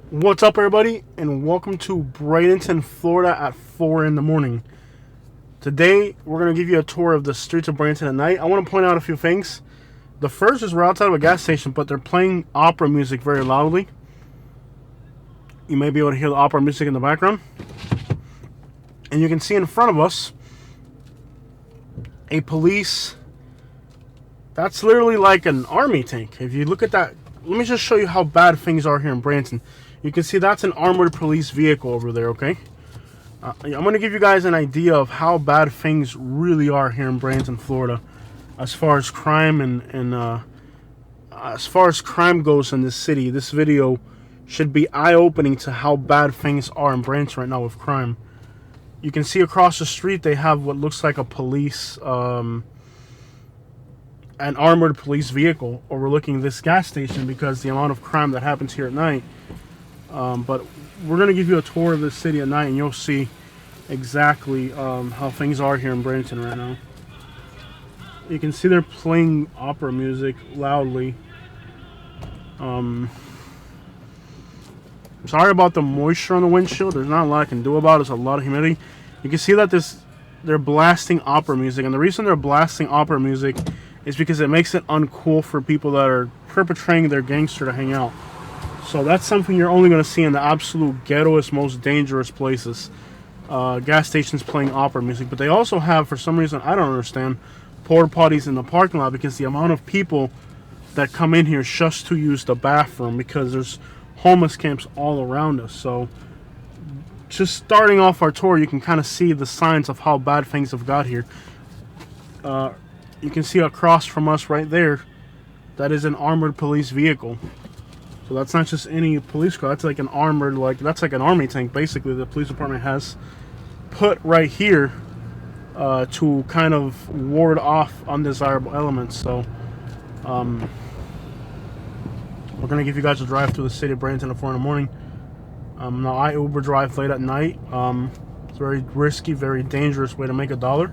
What's up, everybody, and welcome to Bradenton, Florida at 4 in the morning. Today, we're going to give you a tour of the streets of Bradenton at night. I want to point out a few things. The first is we're outside of a gas station, but they're playing opera music very loudly. You may be able to hear the opera music in the background. And you can see in front of us a police. That's literally like an army tank. If you look at that, let me just show you how bad things are here in Bradenton. You can see that's an armored police vehicle over there, okay? I'm going to give you guys an idea of how bad things really are here in Bradenton, Florida, as far as crime and as far as crime goes in this city. This video should be eye-opening to how bad things are in Bradenton right now with crime. You can see across the street they have what looks like a police, an armored police vehicle overlooking this gas station because the amount of crime that happens here at night. But we're going to give you a tour of this city at night, and you'll see exactly how things are here in Bradenton right now. You can see they're playing opera music loudly. Sorry about the moisture on the windshield. There's not a lot I can do about it. There's a lot of humidity. You can see that they're blasting opera music, and the reason they're blasting opera music is because it makes it uncool for people that are perpetrating their gangster to hang out. So that's something you're only going to see in the absolute ghettoest, most dangerous places. Gas stations playing opera music. But they also have, for some reason, I don't understand, porta potties in the parking lot because the amount of people that come in here just to use the bathroom because there's homeless camps all around us. So just starting off our tour, you can kind of see the signs of how bad things have got here. You can see across from us right there, that is an armored police vehicle. So that's not just any police car, that's like an armored, that's like an army tank basically the police department has put right here to kind of ward off undesirable elements. So we're going to give you guys a drive through the city of Bradenton at 4 in the morning. Now I Uber drive late at night. It's very risky, very dangerous way to make $1.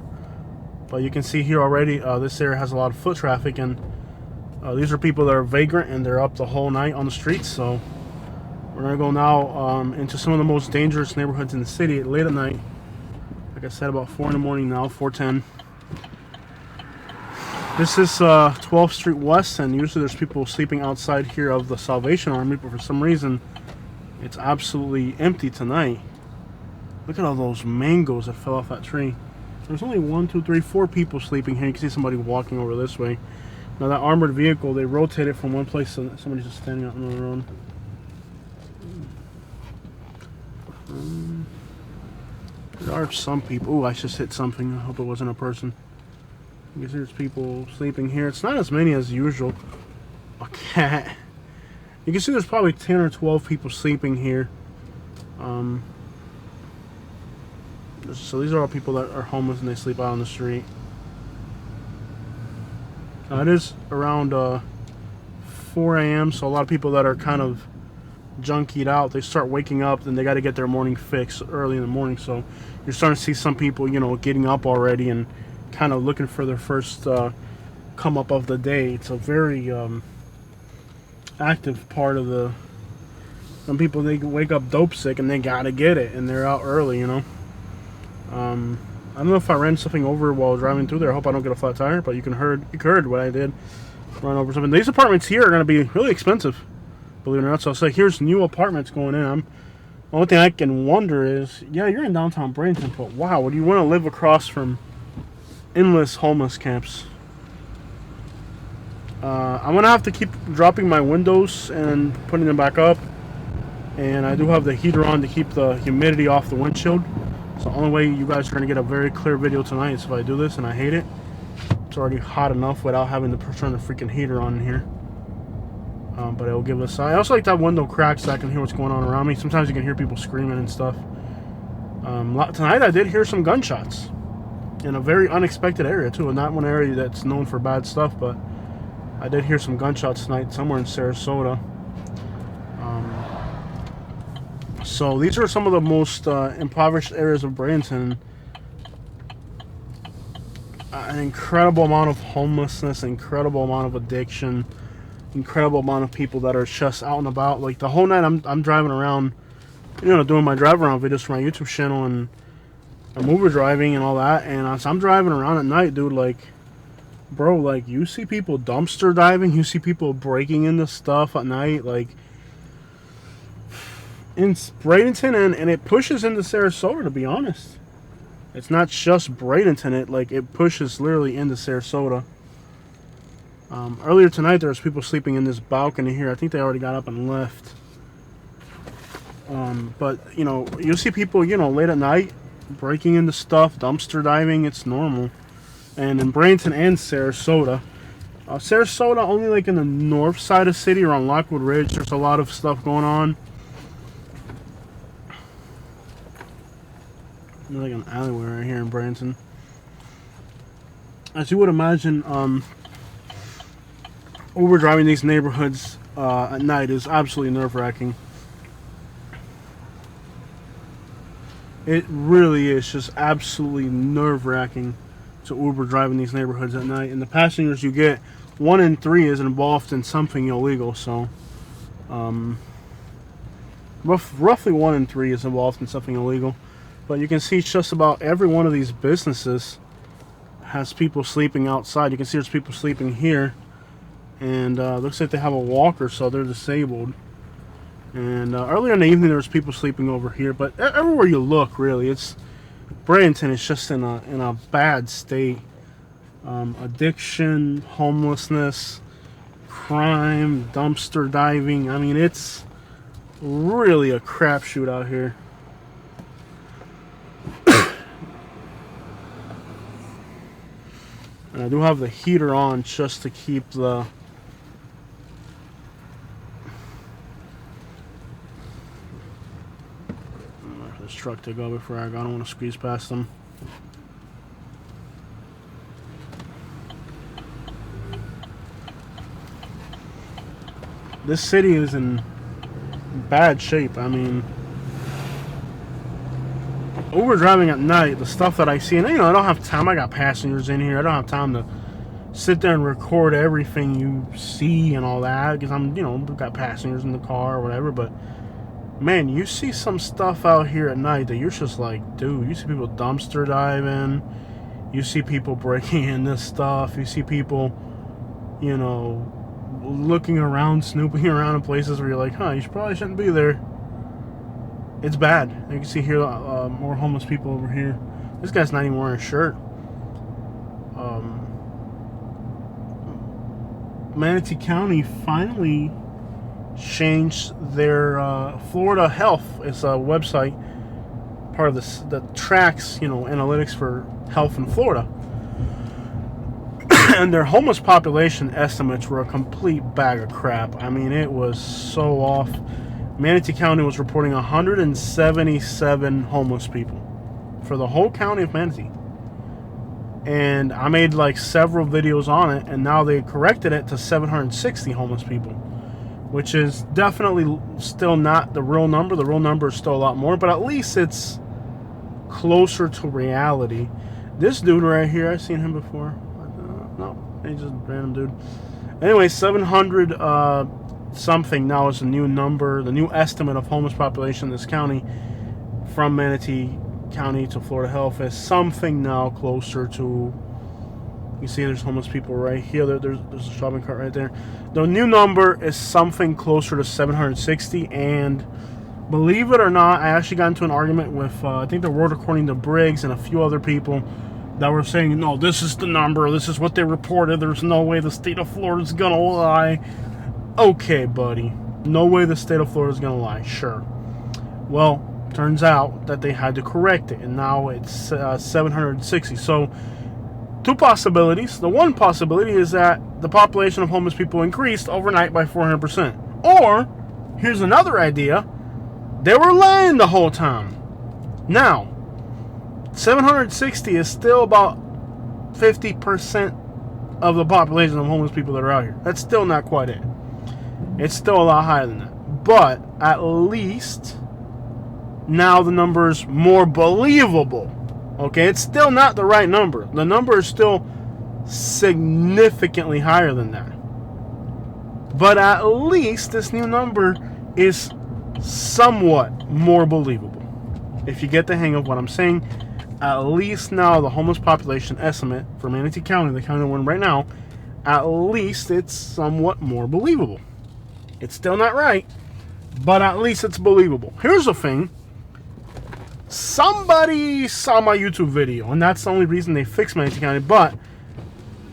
But you can see here already, this area has a lot of foot traffic, and these are people that are vagrant and they're up the whole night on the streets. So we're going to go now into some of the most dangerous neighborhoods in the city late at night. Like I said, about 4 in the morning now, 4:10. This is 12th Street West, and usually there's people sleeping outside here of the Salvation Army, but for some reason it's absolutely empty tonight. Look at all those mangoes that fell off that tree. There's only 1, 2, 3, 4 people sleeping here. You can see somebody walking over this way. Now that armored vehicle, they rotate it from one place to somebody's just standing out on the road. There are some people. Oh, I just hit something. I hope it wasn't a person. You can see there's people sleeping here. It's not as many as usual. A cat. You can see there's probably 10 or 12 people sleeping here. So these are all people that are homeless and they sleep out on the street. It is around 4 a.m. so a lot of people that are kind of junkied out, they start waking up, then they got to get their morning fix early in the morning. So you're starting to see some people, getting up already and kind of looking for their first come up of the day. It's a very active part of the. Some people, they wake up dope sick and they gotta get it, and they're out early. I don't know if I ran something over while driving through there. I hope I don't get a flat tire, but you heard what I did. Run over something. These apartments here are going to be really expensive, believe it or not. So I'll say, here's new apartments going in. The only thing I can wonder is, yeah, you're in downtown Bradenton, but wow, would you want to live across from endless homeless camps? I'm going to have to keep dropping my windows and putting them back up. And I do have the heater on to keep the humidity off the windshield. So the only way you guys are going to get a very clear video tonight is if I do this, and I hate it. It's already hot enough without having to turn the freaking heater on in here. But it'll give us... I also like that window cracked so I can hear what's going on around me. Sometimes you can hear people screaming and stuff. Tonight I did hear some gunshots. In a very unexpected area too. And not one area that's known for bad stuff, but I did hear some gunshots tonight somewhere in Sarasota. So these are some of the most impoverished areas of Bradenton. An incredible amount of homelessness, incredible amount of addiction, incredible amount of people that are just out and about. Like the whole night, I'm driving around, doing my drive around videos for my YouTube channel, and I'm Uber driving and all that. And as I'm driving around at night, dude, like, bro, like, you see people dumpster diving, you see people breaking into stuff at night, like, in Bradenton, and it pushes into Sarasota, to be honest. It's not just Bradenton, it pushes literally into Sarasota. Earlier tonight, there was people sleeping in this balcony here. I think they already got up and left. But, you see people, late at night, breaking into stuff, dumpster diving. It's normal. And in Bradenton and Sarasota. Sarasota, only like in the north side of the city, around Lockwood Ridge, there's a lot of stuff going on. There's like an alleyway right here in Bradenton. As you would imagine, Uber driving these neighborhoods at night is absolutely nerve-wracking. It really is just absolutely nerve-wracking to Uber driving these neighborhoods at night. And the passengers you get, 1 in 3 is involved in something illegal. So, roughly 1 in 3 is involved in something illegal. But you can see just about every one of these businesses has people sleeping outside. You can see there's people sleeping here. And looks like they have a walker, so they're disabled. And earlier in the evening, there was people sleeping over here. But everywhere you look, really, Bradenton is just in a bad state. Addiction, homelessness, crime, dumpster diving. I mean, it's really a crapshoot out here. And I do have the heater on just to keep the this truck to go before I don't want to squeeze past them. This city is in bad shape. I mean, Uber driving at night, the stuff that I see, and I don't have time. I got passengers in here. I don't have time to sit there and record everything you see and all that, because I've got passengers in the car or whatever. But man, you see some stuff out here at night that you're just like, dude, you see people dumpster diving, you see people breaking into stuff, you see people, looking around, snooping around in places where you're like, you probably shouldn't be there. It's bad. You can see here more homeless people over here. This guy's not even wearing a shirt. Manatee County finally changed their Florida Health. It's a website, part of this that tracks analytics for health in Florida. And their homeless population estimates were a complete bag of crap. I mean, it was so off. Manatee County was reporting 177 homeless people for the whole county of Manatee. And I made like several videos on it, and now they corrected it to 760 homeless people, which is definitely still not the real number. The real number is still a lot more, but at least it's closer to reality. This dude right here, I've seen him before. No, he's just a random dude. Anyway, 700 something now is the new number, the new estimate of homeless population in this county from Manatee County to Florida Health is something now closer to, you see there's homeless people right here, there's a shopping cart right there. The new number is something closer to 760, and believe it or not, I actually got into an argument with I think the World According to Briggs and a few other people that were saying, no, this is the number, this is what they reported, there's no way the state of Florida is gonna lie. Okay, buddy. No way the state of Florida is going to lie. Sure. Well, turns out that they had to correct it, and now it's 760. So, two possibilities. The one possibility is that the population of homeless people increased overnight by 400%. Or, here's another idea. They were lying the whole time. Now, 760 is still about 50% of the population of homeless people that are out here. That's still not quite it. It's still a lot higher than that. But at least now the number's more believable. Okay, it's still not the right number. The number is still significantly higher than that. But at least this new number is somewhat more believable. If you get the hang of what I'm saying, at least now the homeless population estimate for Manatee County, the county we're in right now, at least it's somewhat more believable. It's still not right, but at least it's believable. Here's the thing. Somebody saw my YouTube video, and that's the only reason they fixed Manatee County, but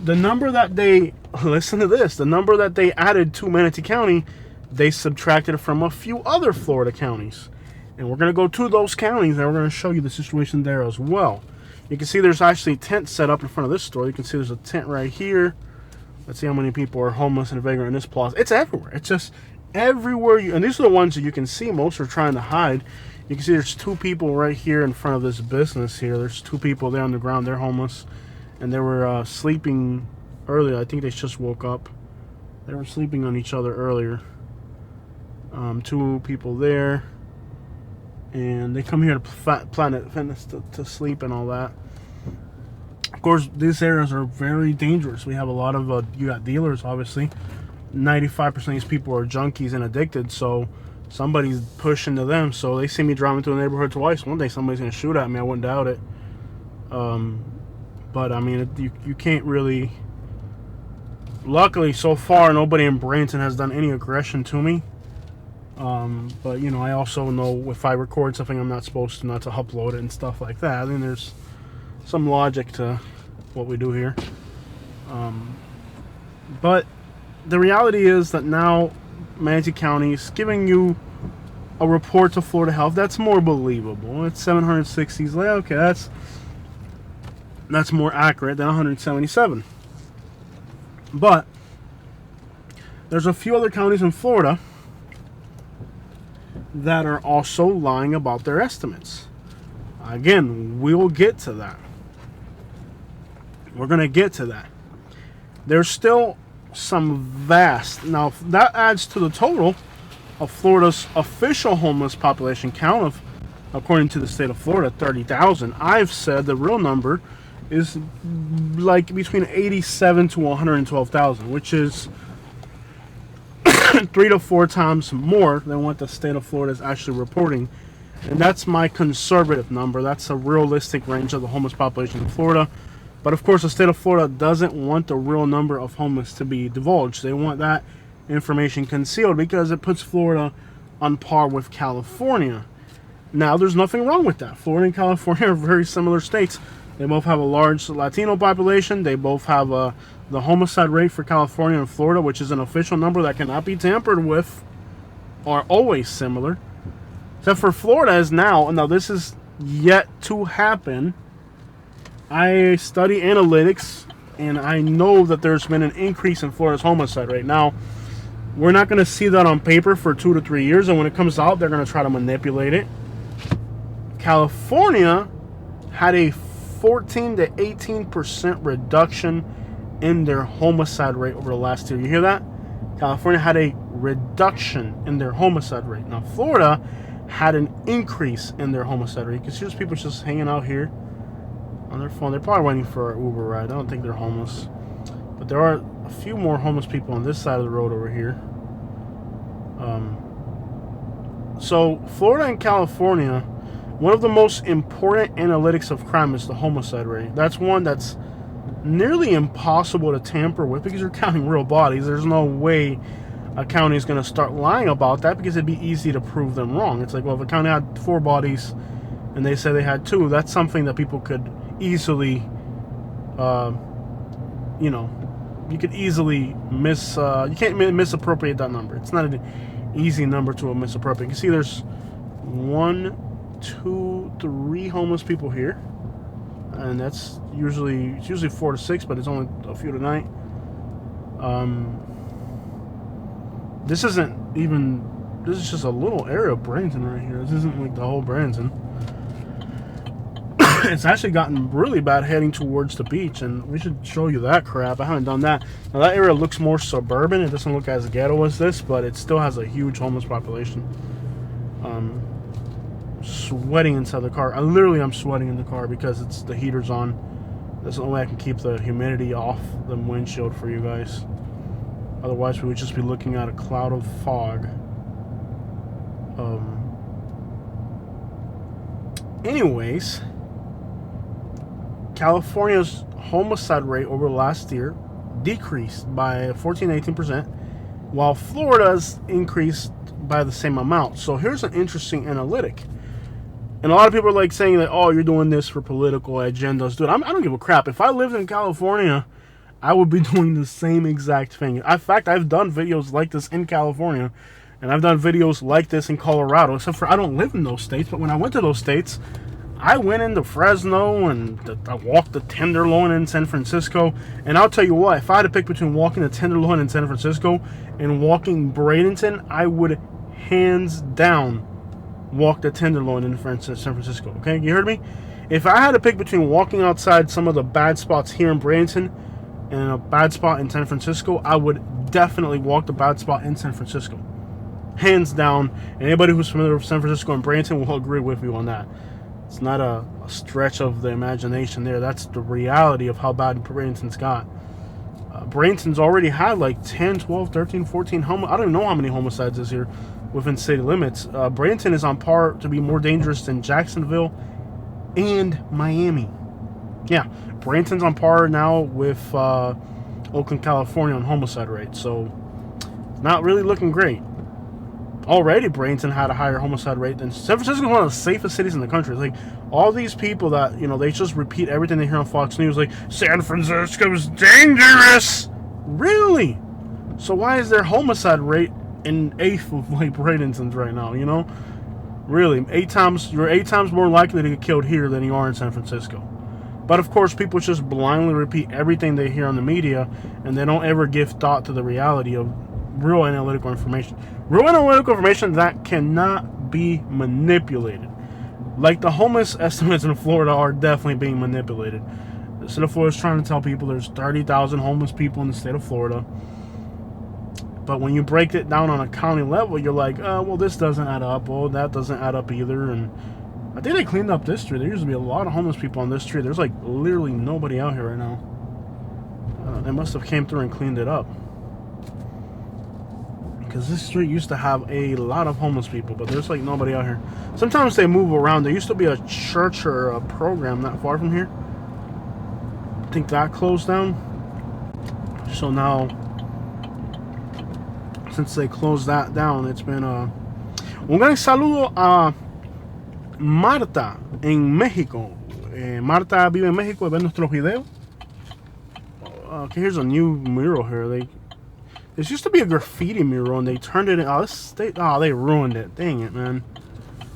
the number that they, listen to this, the number that they added to Manatee County, they subtracted from a few other Florida counties. And we're going to go to those counties, and we're going to show you the situation there as well. You can see there's actually tents set up in front of this store. You can see there's a tent right here. Let's see how many people are homeless and vagrant in this plaza. It's everywhere. It's just everywhere. And these are the ones that you can see most are trying to hide. You can see there's two people right here in front of this business here. There's two people there on the ground. They're homeless. And they were sleeping earlier. I think they just woke up. They were sleeping on each other earlier. Two people there. And they come here to Planet Fitness to sleep and all that. Of course, these areas are very dangerous. We have a lot of, you got dealers, obviously. 95% of these people are junkies and addicted, so somebody's pushing to them. So they see me driving through the neighborhood twice. One day somebody's going to shoot at me. I wouldn't doubt it. But, I mean, you can't really... Luckily, so far, nobody in Bradenton has done any aggression to me. But, you know, I also know if I record something I'm not supposed to, not to upload it and stuff like that. I think there's some logic to what we do here. But the reality is that now Manatee County is giving you a report to Florida Health that's more believable. It's 760. Like, okay, that's more accurate than 177. But there's a few other counties in Florida that are also lying about their estimates. Again, we'll get to that. We're going to get to that. There's still some vast... Now, that adds to the total of Florida's official homeless population count of, according to the state of Florida, 30,000. I've said the real number is like between 87 to 112,000, which is 3 to 4 times more than what the state of Florida is actually reporting. And that's my conservative number. That's a realistic range of the homeless population in Florida. But of course, the state of Florida doesn't want the real number of homeless to be divulged. They want that information concealed because it puts Florida on par with California. Now, there's nothing wrong with that. Florida and California are very similar states. They both have a large Latino population. They both have the homicide rate for California and Florida, which is an official number that cannot be tampered with, are always similar. Except for Florida is now this is yet to happen. I study analytics, and I know that there's been an increase in Florida's homicide rate. Now, we're not going to see that on paper for 2 to 3 years, and when it comes out, they're going to try to manipulate it. California had a 14 to 18% reduction in their homicide rate over the last year. You hear that? California had a reduction in their homicide rate. Now, Florida had an increase in their homicide rate. You can see those people just hanging out here on their phone. They're probably waiting for an Uber ride. I don't think they're homeless. But there are a few more homeless people on this side of the road over here. So, Florida and California, one of the most important analytics of crime is the homicide rate. That's one that's nearly impossible to tamper with because you're counting real bodies. There's no way a county is going to start lying about that because it'd be easy to prove them wrong. It's like, well, if a county had 4 bodies and they say they had 2, that's something that people could easily, you could easily you can't misappropriate that number. It's not an easy number to misappropriate. You can see there's 1, 2, 3 homeless people here. And that's usually 4 to 6, but it's only a few tonight. This is just a little area of Bradenton right here. This isn't like the whole Bradenton. It's actually gotten really bad heading towards the beach, and we should show you that crap. I haven't done that. Now, that area looks more suburban. It doesn't look as ghetto as this, but it still has a huge homeless population. Sweating inside the car. I'm sweating in the car because the heater's on. That's the only way I can keep the humidity off the windshield for you guys. Otherwise, we would just be looking at a cloud of fog. Anyways, California's homicide rate over last year decreased by 14-18%, while Florida's increased by the same amount. So here's an interesting analytic. And a lot of people are like saying that, oh, you're doing this for political agendas. Dude, I don't give a crap. If I lived in California, I would be doing the same exact thing. In fact, I've done videos like this in California, and I've done videos like this in Colorado, except for I don't live in those states. But when I went to those states, I went into Fresno and I walked the Tenderloin in San Francisco. And I'll tell you what, if I had to pick between walking the Tenderloin in San Francisco and walking Bradenton, I would hands down walk the Tenderloin in San Francisco. Okay, you heard me? If I had to pick between walking outside some of the bad spots here in Bradenton and a bad spot in San Francisco, I would definitely walk the bad spot in San Francisco. Hands down. And anybody who's familiar with San Francisco and Bradenton will agree with you on that. It's not a stretch of the imagination there. That's the reality of how bad Bradenton's got. Bradenton's already had like 10, 12, 13, 14 I don't even know how many homicides is here within city limits. Bradenton is on par to be more dangerous than Jacksonville and Miami. Yeah, Bradenton's on par now with Oakland, California on homicide rate. So, not really looking great. Already, Bradenton had a higher homicide rate than San Francisco. Is one of the safest cities in the country. It's like all these people that they just repeat everything they hear on Fox News, like San Francisco's dangerous. Really? So why is their homicide rate in eighth of like Bradenton's right now? Really, you're 8 times more likely to get killed here than you are in San Francisco. But of course, people just blindly repeat everything they hear on the media, and they don't ever give thought to the reality of real analytical information. Real analytical information that cannot be manipulated. Like the homeless estimates in Florida are definitely being manipulated. The state of Florida is trying to tell people there's 30,000 homeless people in the state of Florida. But when you break it down on a county level, you're like, well, this doesn't add up. Well, that doesn't add up either. And I think they cleaned up this street. There used to be a lot of homeless people on this street. There's like literally nobody out here right now. They must have came through and cleaned it up. Because this street used to have a lot of homeless people, but there's like nobody out here. Sometimes they move around. There used to be a church or a program not far from here. I think that closed down. So now, since they closed that down, it's been un gran saludo a Marta en México. Marta vive en México y ve nuestros videos. Okay, here's a new mural here. This used to be a graffiti mural, and they turned it in. They ruined it. Dang it, man.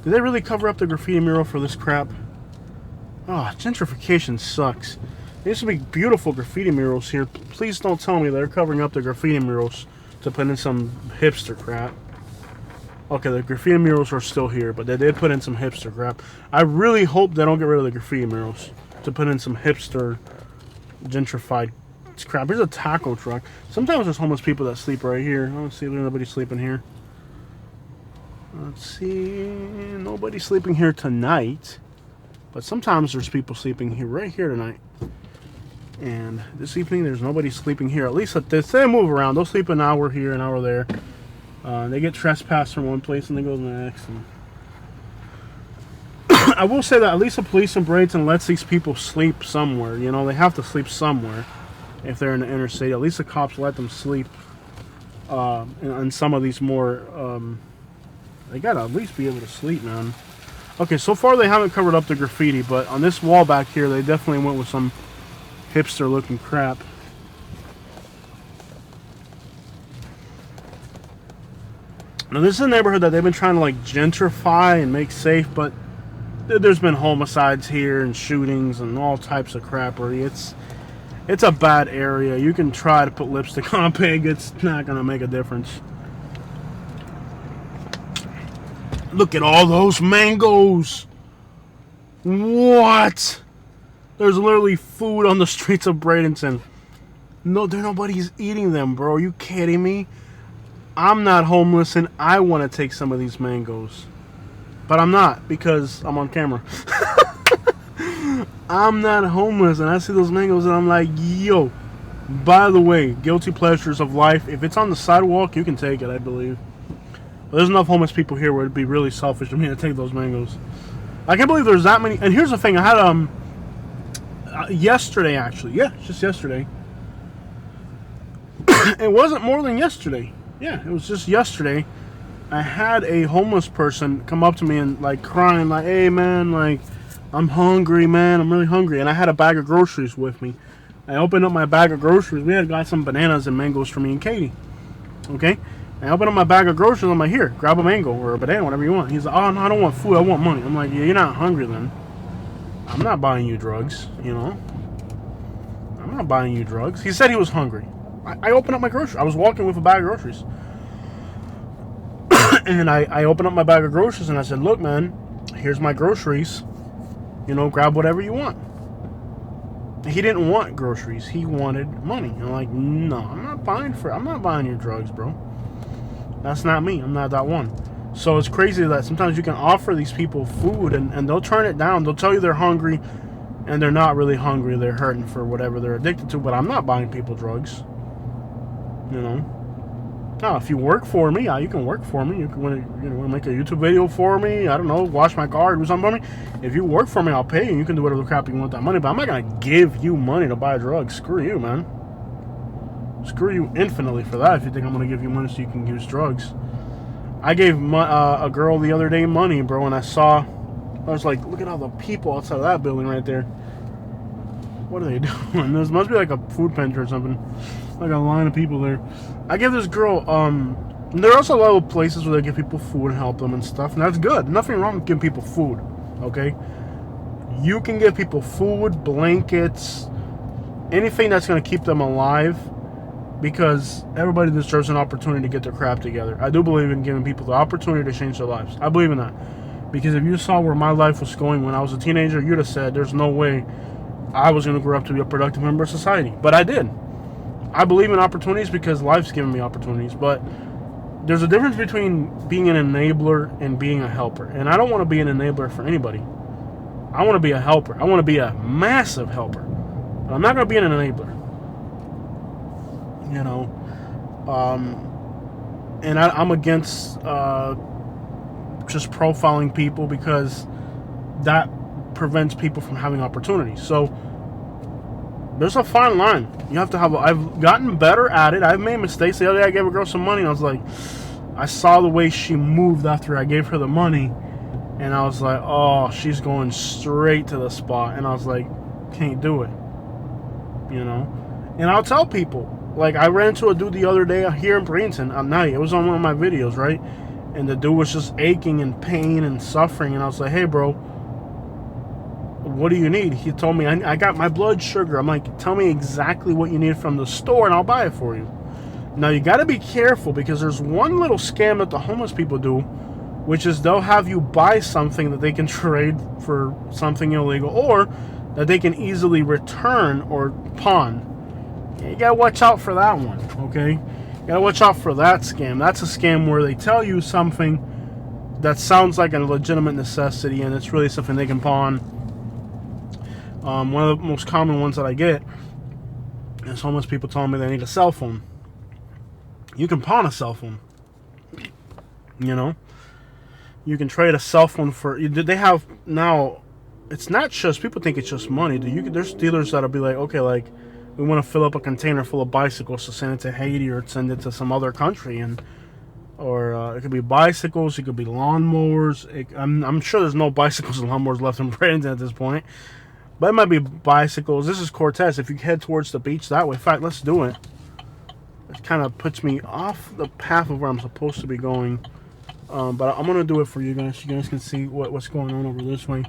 Did they really cover up the graffiti mural for this crap? Oh, gentrification sucks. There used to be beautiful graffiti murals here. Please don't tell me they're covering up the graffiti murals to put in some hipster crap. Okay, the graffiti murals are still here, but they did put in some hipster crap. I really hope they don't get rid of the graffiti murals to put in some hipster gentrified crap. Here's a taco truck. Sometimes there's homeless people that sleep right here. Let's see if there's nobody sleeping here. Let's see. Nobody sleeping here tonight. But sometimes there's people sleeping here right here tonight. And this evening there's nobody sleeping here. At least they move around. They'll sleep an hour here, an hour there. They get trespassed from one place and they go to the next. And I will say that at least the police in Bradenton lets these people sleep somewhere. They have to sleep somewhere. If they're in the inner city, at least the cops let them sleep in some of these more, they gotta at least be able to sleep, man. Okay, so far they haven't covered up the graffiti, but on this wall back here, they definitely went with some hipster looking crap. Now this is a neighborhood that they've been trying to like gentrify and make safe, but there's been homicides here and shootings and all types of crappery. It's a bad area. You can try to put lipstick on a pig. It's not going to make a difference. Look at all those mangoes. What? There's literally food on the streets of Bradenton. Nobody's eating them, bro. Are you kidding me? I'm not homeless and I want to take some of these mangoes. But I'm not because I'm on camera. I'm not homeless, and I see those mangoes, and I'm like, yo, By the way, guilty pleasures of life. If it's on the sidewalk, you can take it, I believe. But there's enough homeless people here where it'd be really selfish of me to take those mangoes. I can't believe there's that many. And here's the thing: I had yesterday, actually. Yeah, just yesterday. It wasn't more than yesterday. Yeah, it was just yesterday. I had a homeless person come up to me and like crying, like, "Hey man, like I'm hungry, man. I'm really hungry." And I had a bag of groceries with me. I opened up my bag of groceries. We had got some bananas and mangoes for me and Katie. Okay? I opened up my bag of groceries. I'm like, "Here, grab a mango or a banana, whatever you want." He's like, "Oh, no, I don't want food. I want money." I'm like, "Yeah, you're not hungry then. I'm not buying you drugs, you know? I'm not buying you drugs." He said he was hungry. I opened up my groceries. I was walking with a bag of groceries. And I opened up my bag of groceries and I said, "Look, man, here's my groceries. You know, grab whatever you want." He didn't want groceries. He wanted money. I'm like, "No, I'm not buying your drugs, bro. That's not me. I'm not that one." So it's crazy that sometimes you can offer these people food and they'll turn it down. They'll tell you they're hungry and they're not really hungry. They're hurting for whatever they're addicted to. But I'm not buying people drugs. You know? Now, if you work for me, you can work for me. You can want to make a YouTube video for me. I don't know, wash my car, do something for me. If you work for me, I'll pay you. You can do whatever crap you want with that money. But I'm not going to give you money to buy drugs. Screw you, man. Screw you infinitely for that if you think I'm going to give you money so you can use drugs. I gave a girl the other day money, bro, and I was like, look at all the people outside of that building right there. What are they doing? This must be like a food pantry or something. Like a line of people there. I gave this girl, there are also a lot of places where they give people food and help them and stuff, and that's good. Nothing wrong with giving people food, okay? You can give people food, blankets, anything that's going to keep them alive, because everybody deserves an opportunity to get their crap together. I do believe in giving people the opportunity to change their lives. I believe in that. Because if you saw where my life was going when I was a teenager, you'd have said there's no way I was going to grow up to be a productive member of society. But I did. I believe in opportunities because life's given me opportunities. But there's a difference between being an enabler and being a helper. And I don't want to be an enabler for anybody. I want to be a helper. I want to be a massive helper. But I'm not going to be an enabler. You know, and I'm against just profiling people because that prevents people from having opportunities. So there's a fine line. You have to have. I've gotten better at it. I've made mistakes. The other day I gave a girl some money, and I was like, I saw the way she moved after I gave her the money, and I was like, oh, she's going straight to the spot, and I was like, can't do it. You know, and I'll tell people. Like, I ran into a dude the other day here in Bradenton at night. It was on one of my videos, right? And the dude was just aching and pain and suffering. And I was like, hey, bro, what do you need? He told me, I got my blood sugar. I'm like, tell me exactly what you need from the store and I'll buy it for you. Now, you got to be careful because there's one little scam that the homeless people do, which is they'll have you buy something that they can trade for something illegal or that they can easily return or pawn. You gotta watch out for that one, okay? You gotta watch out for that scam. That's a scam where they tell you something that sounds like a legitimate necessity and it's really something they can pawn. One of the most common ones that I get is homeless people telling me they need a cell phone. You can pawn a cell phone. You know? You can trade a cell phone for... They have now... It's not just... People think it's just money. There's dealers that'll be like, okay, like... We want to fill up a container full of bicycles to send it to Haiti or send it to some other country, or it could be bicycles, it could be lawnmowers. I'm sure there's no bicycles and lawnmowers left in Bradenton at this point, but it might be bicycles. This is Cortez. If you head towards the beach that way, in fact, let's do it. It kind of puts me off the path of where I'm supposed to be going, but I'm gonna do it for you guys. You guys can see what's going on over this way.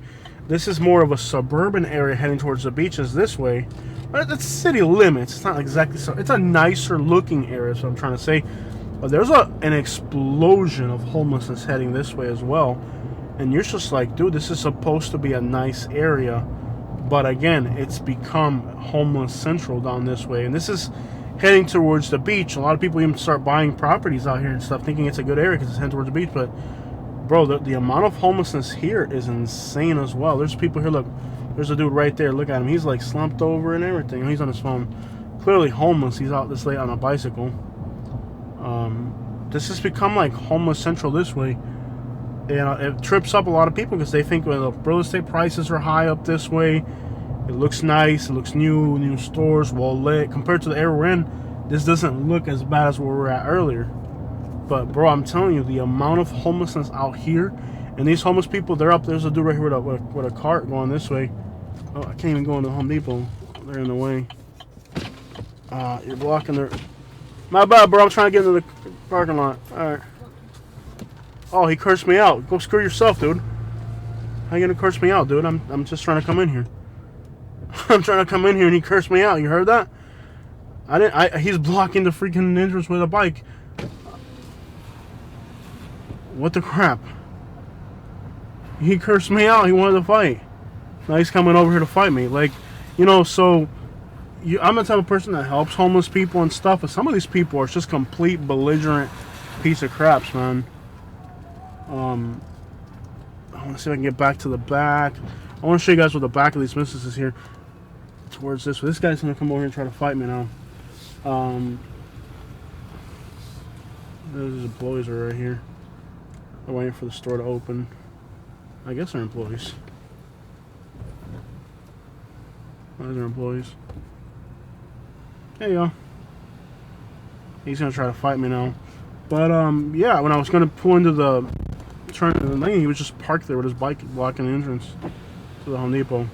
This is more of a suburban area heading towards the beaches this way. But it's city limits. It's not exactly so. It's a nicer looking area, is what I'm trying to say. But there's an explosion of homelessness heading this way as well. And you're just like, dude, this is supposed to be a nice area. But again, it's become homeless central down this way. And this is heading towards the beach. A lot of people even start buying properties out here and stuff, thinking it's a good area because it's heading towards the beach. But, bro, the amount of homelessness here is insane as well. There's people here, look. There's a dude right there. Look at him. He's like slumped over and everything. He's on his phone. clearly homeless. He's out this late on a bicycle. This has become like homeless central this way. And it trips up a lot of people because they think, well, the real estate prices are high up this way. It looks nice. It looks new stores, well lit. Compared to the area we're in, this doesn't look as bad as where we were at earlier. But, bro, I'm telling you, the amount of homelessness out here, and these homeless people, they're up. There's a dude right here with a cart going this way. Oh, I can't even go into Home Depot. They're in the way. You're blocking their... My bad, bro. I'm trying to get into the parking lot. All right. Oh, he cursed me out. Go screw yourself, dude. How you gonna curse me out, dude? I'm just trying to come in here. I'm trying to come in here and he cursed me out. You heard that? He's blocking the freaking entrance with a bike. What the crap? He cursed me out. He wanted to fight. Now he's coming over here to fight me. Like, so I'm the type of person that helps homeless people and stuff, but some of these people are just complete belligerent piece of craps, man. I want to see if I can get back to the back. I want to show you guys what the back of these businesses is here. Towards this. This guy's going to come over here and try to fight me now. Those employees are right here. They're waiting for the store to open. I guess they're employees. Those are employees. There you go. He's going to try to fight me now. But, yeah, when I was going to pull into the... turn into the lane, he was just parked there with his bike blocking the entrance to the Home Depot.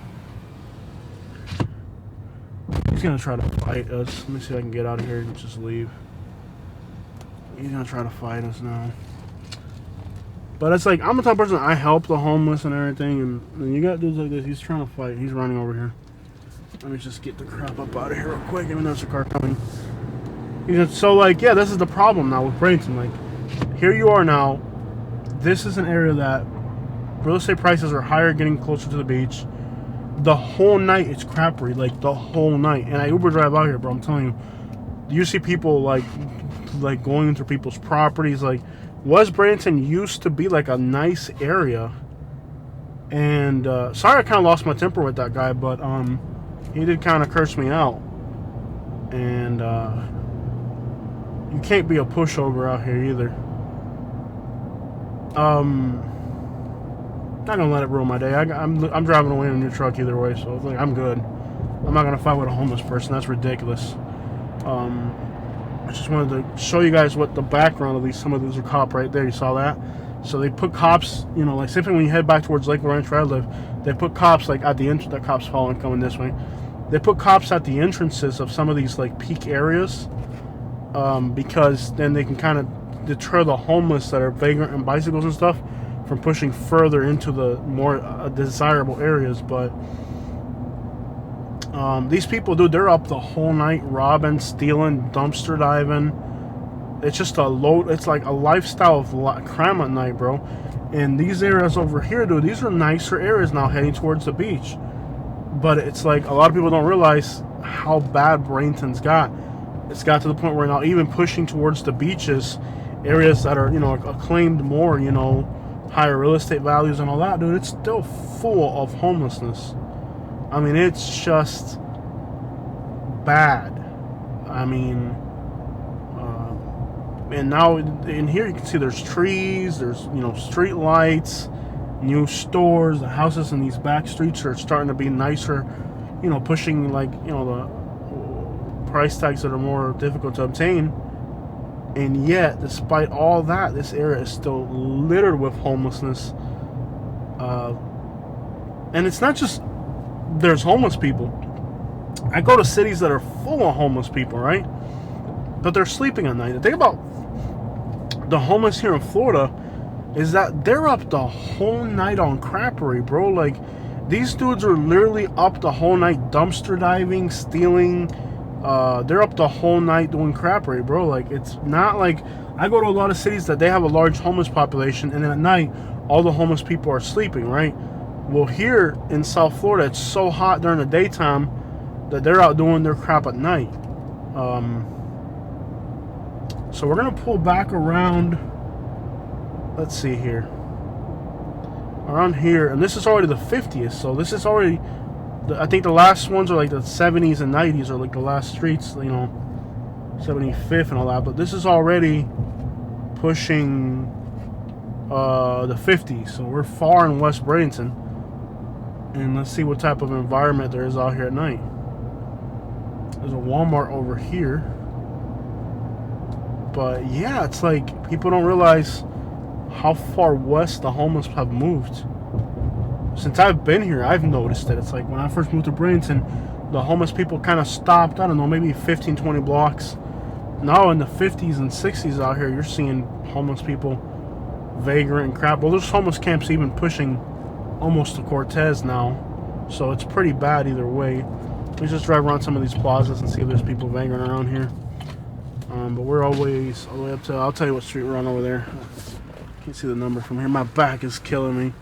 He's gonna try to fight us. Let me see if I can get out of here and just leave. He's gonna try to fight us now. But it's like, I'm the type of person, I help the homeless and everything, and you got dudes like this, he's trying to fight. He's running over here. Let me just get the crap up out of here real quick, even though there's a car coming. So, like, yeah, this is the problem now with Bradenton. Like, here you are now. This is an area that real estate prices are higher, getting closer to the beach. The whole night it's crappery, like the whole night. And I Uber drive out here, bro. I'm telling you, you see people like going into people's properties. Like, West Bradenton used to be like a nice area. And sorry, I kind of lost my temper with that guy, but he did kind of curse me out. And you can't be a pushover out here either. Not gonna let it ruin my day. I'm driving away in a new truck either way, so like, I'm good. I'm not gonna fight with a homeless person. That's ridiculous. I just wanted to show you guys what the background of these. Some of these are cop right there. You saw that? So they put cops. Like say when you head back towards Lake Ranch where I live, they put cops like at the entrance. That cops following coming this way. They put cops at the entrances of some of these like peak areas, because then they can kind of deter the homeless that are vagrant and bicycles and stuff from pushing further into the more desirable areas. But these people, dude, they're up the whole night robbing, stealing, dumpster diving. It's just it's like a lifestyle of crime at night, bro. And these areas over here, dude, these are nicer areas now heading towards the beach. But it's like a lot of people don't realize how bad Bradenton's got. It's got to the point where now even pushing towards the beaches, areas that are, acclaimed more, higher real estate values and all that, dude, it's still full of homelessness. I mean, it's just bad. I mean, and now in here you can see there's trees, there's, street lights, new stores, the houses in these back streets are starting to be nicer, pushing like, the price tags that are more difficult to obtain. And yet, despite all that, this area is still littered with homelessness. And it's not just there's homeless people. I go to cities that are full of homeless people, right? But they're sleeping at night. The thing about the homeless here in Florida is that they're up the whole night on crappery, bro. Like, these dudes are literally up the whole night dumpster diving, stealing. They're up the whole night doing crappery, bro. Like, it's not like I go to a lot of cities that they have a large homeless population, and then at night all the homeless people are sleeping, right? Well, here in South Florida, it's so hot during the daytime that they're out doing their crap at night. So we're gonna pull back around. Let's see here. Around here, and this is already the 50th, so this is already I think the last ones are like the 70s and 90s are like the last streets, 75th and all that. But this is already pushing the 50s, so we're far in West Bradenton. And let's see what type of environment there is out here at night. There's a Walmart over here. But yeah, it's like people don't realize how far west the homeless have moved. Since I've been here, I've noticed it. It's like when I first moved to Bradenton, the homeless people kind of stopped, I don't know, maybe 15, 20 blocks. Now in the 50s and 60s out here, you're seeing homeless people, vagrant and crap. Well, there's homeless camps even pushing almost to Cortez now. So it's pretty bad either way. Let's just drive around some of these plazas and see if there's people vagrant around here. But we're always all the way up to, I'll tell you what street we're on over there. Can't see the number from here. My back is killing me.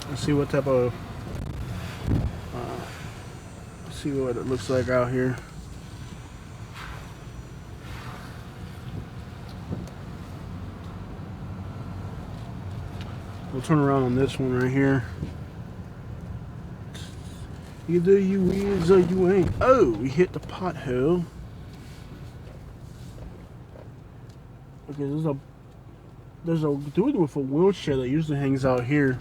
Let's see what type of, see what it looks like out here. We'll turn around on this one right here. Either you is or you ain't. Oh, we hit the pothole. Okay, there's a dude with a wheelchair that usually hangs out here,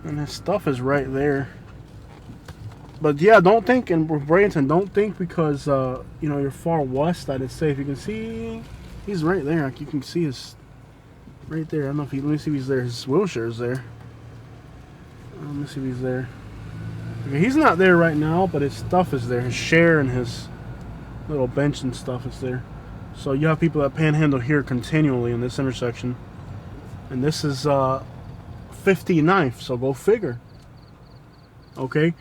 and his stuff is right there. But yeah, don't think in Bradenton, don't think because you're far west that it's safe. You can see he's right there. Like you can see his right there. I don't know if let me see if he's there. His wheelchair is there. Let me see if he's there. Okay, he's not there right now, but his stuff is there. His chair and his little bench and stuff is there. So you have people that panhandle here continually in this intersection. And this is 59th, so go figure. Okay?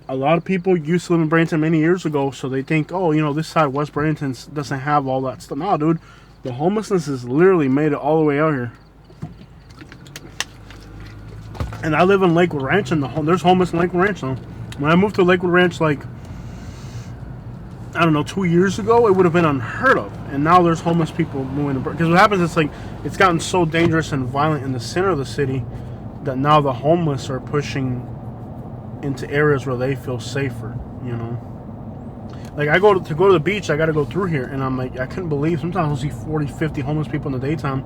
A lot of people used to live in Bradenton many years ago, so they think, oh, this side, West Bradenton, doesn't have all that stuff. No, dude. The homelessness has literally made it all the way out here. And I live in Lakewood Ranch, and there's homeless in Lakewood Ranch now. When I moved to Lakewood Ranch, like, I don't know, 2 years ago, it would have been unheard of. And now there's homeless people moving. Because what happens is, like, it's gotten so dangerous and violent in the center of the city that now the homeless are pushing into areas where they feel safer, Like, I go to the beach, I got to go through here. And I'm like, I couldn't believe, sometimes I'll see 40, 50 homeless people in the daytime.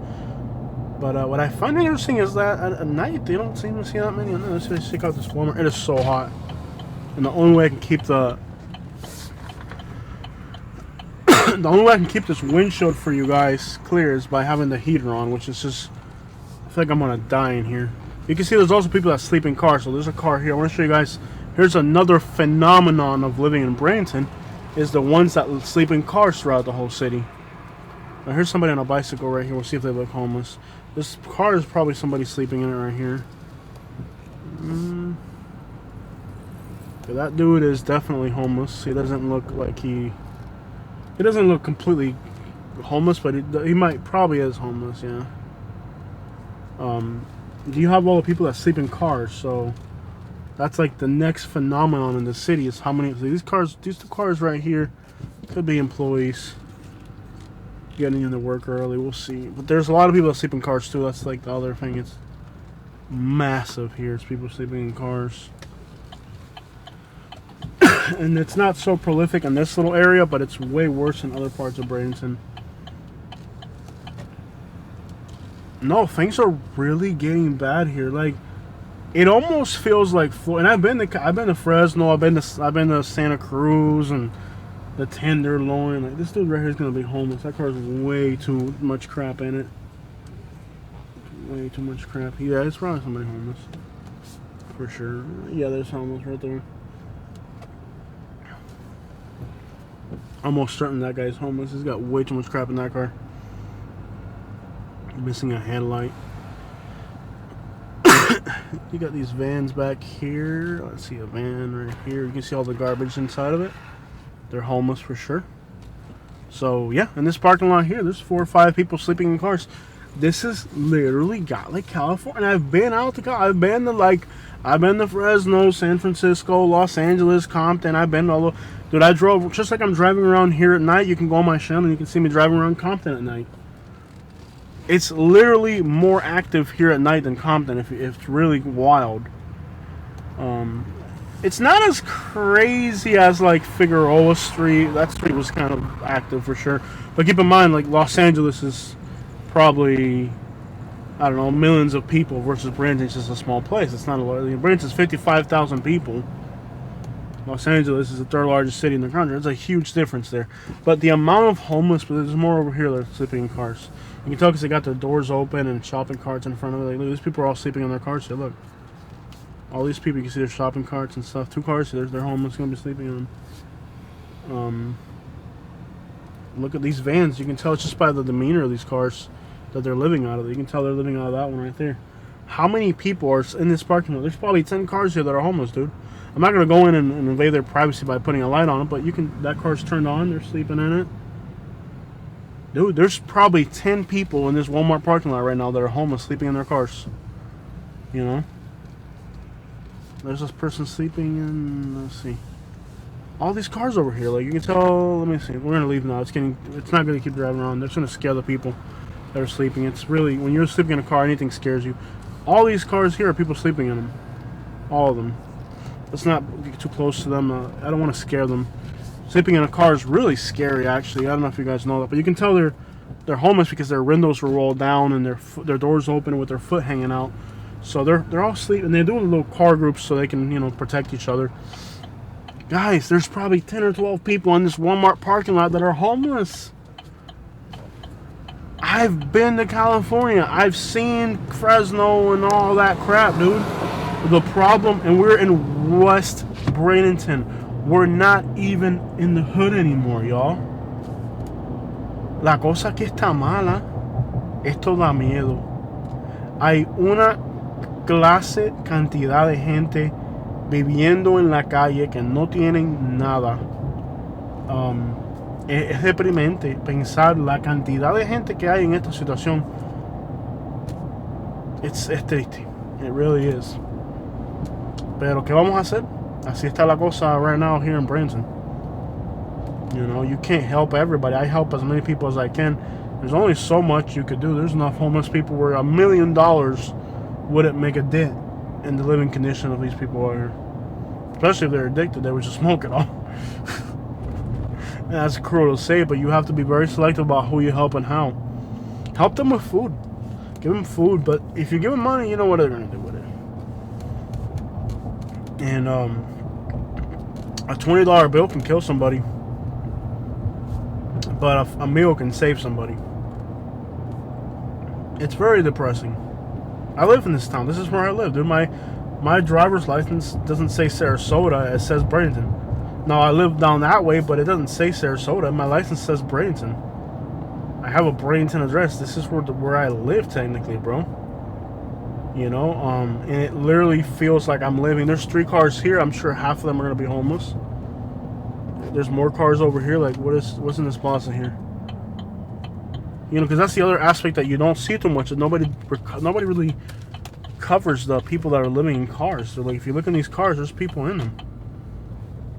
But what I find interesting is that at night, they don't seem to see that many. Let's check out this Walmart. It is so hot. And the only way I can keep this windshield for you guys clear is by having the heater on, which is just, I feel like I'm gonna die in here. You can see there's also people that sleep in cars. So there's a car here. I want to show you guys. Here's another phenomenon of living in Bradenton, is the ones that sleep in cars throughout the whole city. Now here's somebody on a bicycle right here. We'll see if they look homeless. This car is probably somebody sleeping in it right here. Okay, that dude is definitely homeless. He doesn't look like he doesn't look completely homeless, but he might probably is homeless, yeah. You have all the people that sleep in cars, so that's like the next phenomenon in the city is how many these two cars right here could be employees getting into work early. We'll see. But there's a lot of people that sleep in cars too. That's like the other thing. It's massive here. It's people sleeping in cars. And it's not so prolific in this little area, but it's way worse in other parts of Bradenton. No, things are really getting bad here. Like, it almost feels like Florida. And I've been to Fresno. I've been to Santa Cruz and the Tenderloin. Like, this dude right here is gonna be homeless. That car's way too much crap in it. Way too much crap. Yeah, it's probably somebody homeless for sure. Yeah, there's homeless right there. Almost certain that guy's homeless. He's got way too much crap in that car. Missing a headlight. You got these vans back here. Let's see, a van right here. You can see all the garbage inside of it. They're homeless for sure. So yeah, in this parking lot here, there's 4 or 5 people sleeping in cars. This is literally got like California. And I've been out to I've been to Fresno, San Francisco, Los Angeles, Compton. I've been all over. Dude, I drove just like I'm driving around here at night. You can go on my channel and you can see me driving around Compton at night. It's literally more active here at night than Compton. If it's really wild. It's not as crazy as like Figueroa Street. That street was kind of active for sure. But keep in mind, like Los Angeles is probably, I don't know, millions of people versus Bradenton's just a small place. It's not a lot. Bradenton's 55,000 people. Los Angeles is the third largest city in the country. It's a huge difference there. But the amount of homeless, but there's more over here that are sleeping in cars. You can tell because they got their doors open and shopping carts in front of it. Like, look, these people are all sleeping in their cars here. Look. All these people, you can see their shopping carts and stuff. 2 cars here, they're homeless, going to be sleeping in them. Look at these vans. You can tell just by the demeanor of these cars that they're living out of. You can tell they're living out of that one right there. How many people are in this parking lot? There's probably 10 cars here that are homeless, dude. I'm not going to go in and invade their privacy by putting a light on it, but you can. That car's turned on. They're sleeping in it. Dude, there's probably 10 people in this Walmart parking lot right now that are homeless, sleeping in their cars. You know? There's this person sleeping in, let's see, all these cars over here. Like, you can tell, let me see, we're going to leave now. It's not going to keep driving around. That's going to scare the people that are sleeping. It's really, when you're sleeping in a car, anything scares you. All these cars here are people sleeping in them. All of them. Let's not get too close to them. I don't want to scare them. Sleeping in a car is really scary, actually. I don't know if you guys know that, but you can tell they're homeless because their windows were rolled down and their doors open with their foot hanging out. So they're all sleeping. They're doing little car groups so they can, you know, protect each other. Guys, there's probably 10 or 12 people in this Walmart parking lot that are homeless. I've been to California. I've seen Fresno and all that crap, dude. The problem, and we're in West Bradenton. We're not even in the hood anymore, y'all. La cosa que está mala, esto da miedo. Hay una clase cantidad de gente viviendo en la calle que no tienen nada. Es deprimente pensar la cantidad de gente que hay en esta situación. Es triste. It really is. Pero ¿qué vamos a hacer? Así está la cosa right now here in Bradenton. You know, you can't help everybody. I help as many people as I can. There's only so much you could do. There's enough homeless people where $1 million wouldn't make a dent in the living condition of these people out here. Especially if they're addicted, they would just smoke it all. That's cruel to say, but you have to be very selective about who you help and how. Help them with food. Give them food, but if you give them money, you know what they're going to do with it. And a $20 bill can kill somebody, but a meal can save somebody. It's very depressing. I live in this town. This is where I live, dude. My driver's license doesn't say Sarasota. It says Bradenton. Now, I live down that way, but it doesn't say Sarasota. My license says Bradenton. I have a Bradenton address. This is where I live, technically, bro. You know, and it literally feels like I'm living. There's 3 cars here. I'm sure half of them are going to be homeless. There's more cars over here. Like, what's in this plaza here? You know, because that's the other aspect that you don't see too much. That nobody really covers the people that are living in cars. So, like, if you look in these cars, there's people in them.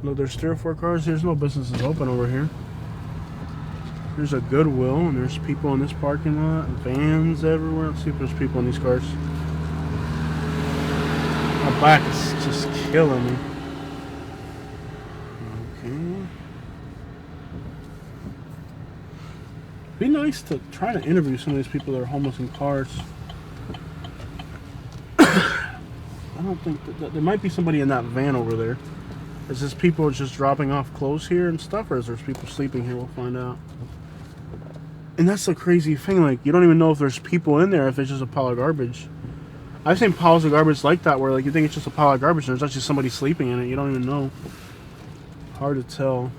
Look, there's 3 or 4 cars. There's no businesses open over here. There's a Goodwill, and there's people in this parking lot. Vans everywhere. Let's see if there's people in these cars. My back is just killing me. Okay. Be nice to try to interview some of these people that are homeless in cars. I don't think that there might be somebody in that van over there. Is this people just dropping off clothes here and stuff, or is there people sleeping here? We'll find out. And that's the crazy thing. Like, you don't even know if there's people in there, if it's just a pile of garbage. I've seen piles of garbage like that where, like, you think it's just a pile of garbage and there's actually somebody sleeping in it. You don't even know. Hard to tell.